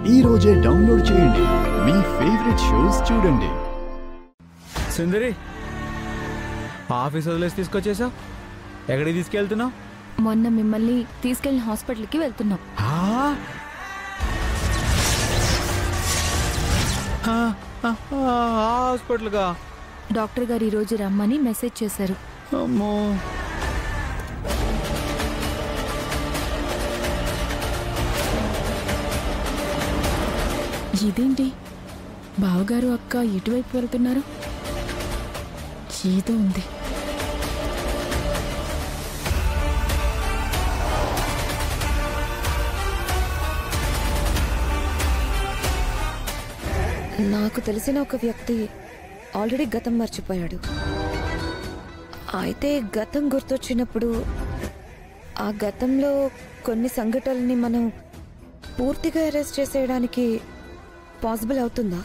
ఈ రోజే డౌన్లోడ్ చేయండి, మీ ఫేవరెట్ షోస్ చూడండి. సుందరి, ఆఫీస్ వదిలేసి తీసుకొచ్చేసా. ఎక్కడికి తీసుకెళ్తున్నావు? మొన్న మిమ్మల్ని తీసుకెళ్లిన హాస్పిటల్కి వెళ్తున్నాం. హాస్పిటల్గా? డాక్టర్ గారు ఈరోజు రమ్మని మెసేజ్ చేశారు. అమ్మో, ఇదేంటి బావగారు అక్క ఇటువైపు వెళ్తున్నారు? ఏదో ఉంది. నాకు తెలిసిన ఒక వ్యక్తి ఆల్రెడీ గతం మర్చిపోయాడు. అయితే గతం గుర్తొచ్చినప్పుడు ఆ గతంలో కొన్ని సంఘటనల్ని మనం పూర్తిగా అరెస్ట్ చేసేయడానికి పాసిబుల్ అవుతుందా?